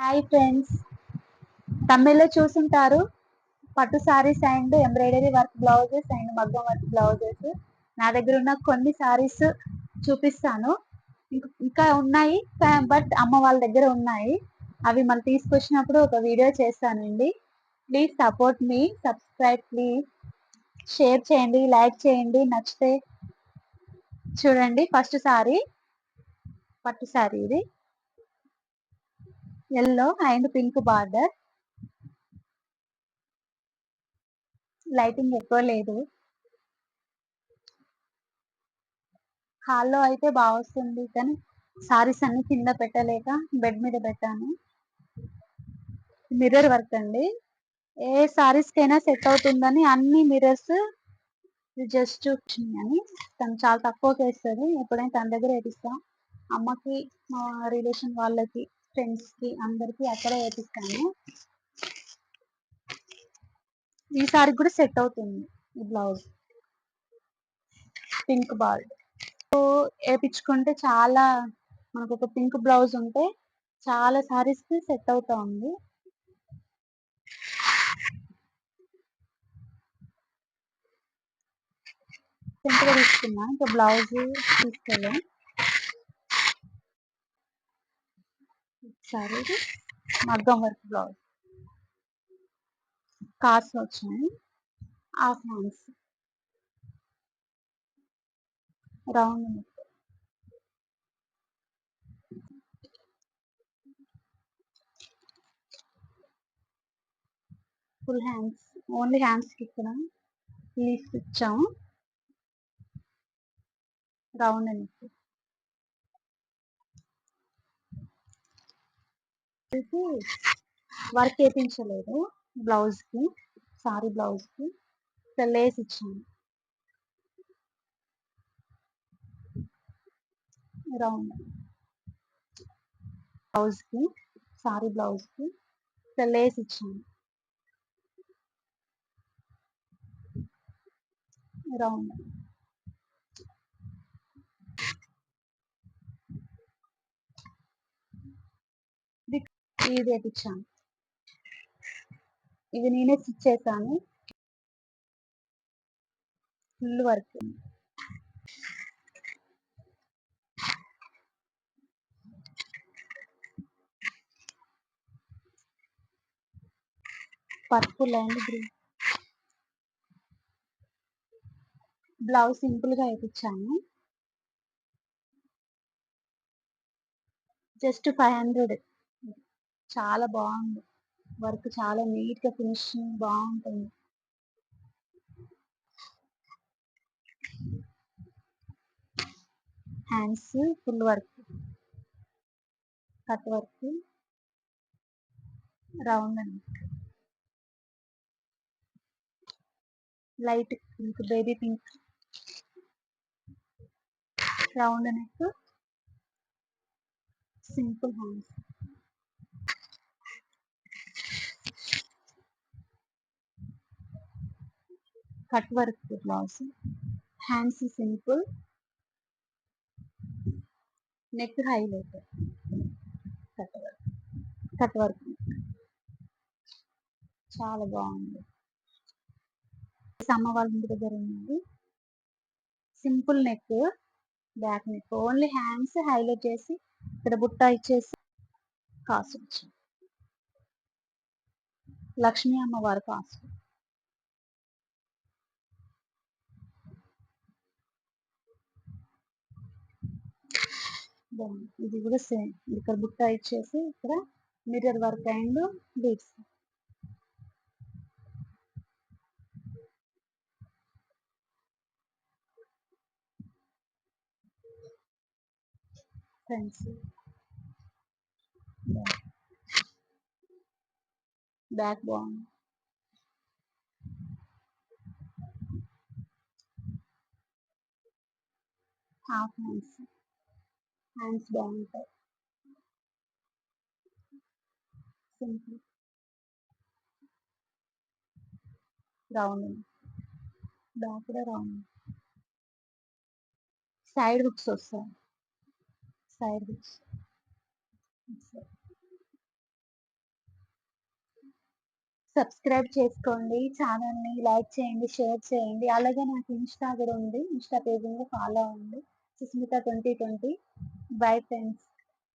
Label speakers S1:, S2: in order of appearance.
S1: Hi friends, తమిళ్లో చూసుంటారు. పట్టు saris and embroidery work blouses and మగ్గం వర్క్ బ్లౌజెస్ నా దగ్గర ఉన్న కొన్ని సారీస్ చూపిస్తాను. ఇంకా ఉన్నాయి, బట్ అమ్మ వాళ్ళ దగ్గర ఉన్నాయి. అవి మళ్ళీ తీసుకొచ్చినప్పుడు ఒక వీడియో చేస్తానండి. Please support me, subscribe please, share చేయండి, లైక్ చేయండి. నచ్చితే చూడండి. ఫస్ట్ సారీ పట్టు సారీ, ఇది yellow and pink border. Lighting ఎక్కువ లేదు, హాల్లో అయితే బాగా వస్తుంది, కానీ సారీస్ అన్ని కింద పెట్టలేక బెడ్ మీద పెట్టాను. మిర్రర్ వర్క్ అండి, ఏ సారీస్ కైనా సెట్ అవుతుందని అన్ని మిర్రర్స్ జస్ట్ అని. తను చాలా తక్కువకి వేస్తుంది, ఎప్పుడైనా తన దగ్గర వేపిస్తాం. అమ్మకి, మా రిలేషన్ వాళ్ళకి, ఫ్రెండ్స్ కి అందరికి అక్కడే వేపిస్తాను. ఈ సారీ కూడా సెట్ అవుతుంది. ఈ బ్లౌజ్ పింక్ బార్డర్ వేపించుకుంటే చాలా, మనకు ఒక పింక్ బ్లౌజ్ ఉంటే చాలా సారీస్ కి సెట్ అవుతా ఉంది. సింపుల్ గా తీసుకున్నా, ఇంకా బ్లౌజ్ తీసుకోలేం. సారీ మగ్గం వర్క్ బ్లౌజ్, కార్స్ వచ్చినాయి. Half hands, round, full hands. Only hands కి ఇక్కడ లీఫ్ ఇచ్చాము. రౌండ్ నెక్, వర్క్ వేయించలేదు బ్లౌజ్ కి, సారీ బ్లౌజ్ కి ఇక్కడ లేస్ ఇచ్చాము. రౌండ్ బ్లౌజ్ కి, సారీ బ్లౌజ్ కి ఇక్కడ లేస్ ఇచ్చాము. రౌండ్ ఇది వేపించాను. ఇది నేనే స్టిచ్ చేశాను. Full work, purple and green. Blouse simple గా వేయించాను, జస్ట్ 500. చాలా బాగుంది వర్క్, చాలా నీట్ గా ఫినిషింగ్ బాగుంటుంది. Hands full work, cut work, round neck, light pink, baby pink, round neck, simple hands. Cut work blouse, hands simple, neck highlight, cut work, cut work చాలా బాగుంది. అమ్మ వాళ్ళ ఇంటి దగ్గర ఉన్నది. Simple neck, back neck, only hands highlight చేసి ఇక్కడ బుట్ట ఇచ్చేసి కాస్ట్ ఇచ్చాం. లక్ష్మీ అమ్మవారి కాస్ట్. ఇది కూడా సేమ్, ఇక్కడ బుట్ట ఇచ్చేసి ఇక్కడ mirror work and beads. Friends back బాగుంది, హాఫ్ హ్యాండ్స్, హ్యాండ్స్ బాగుంటాయి. సింపుల్ రౌండ్, బ్యాక్ కూడా రౌండ్, సైడ్ హుక్స్ వస్తాయి. సైడ్ హుక్స్ సబ్స్క్రైబ్ చేసుకోండి. ఛానెల్‌ని లైక్ చేయండి, షేర్ చేయండి. అలాగే నాకు ఇన్‌స్టా గూడా ఉంది. ఇన్‌స్టా పేజ్‌ని ఫాలో అవ్వండి. సుస్మిత 2020. Bye friends.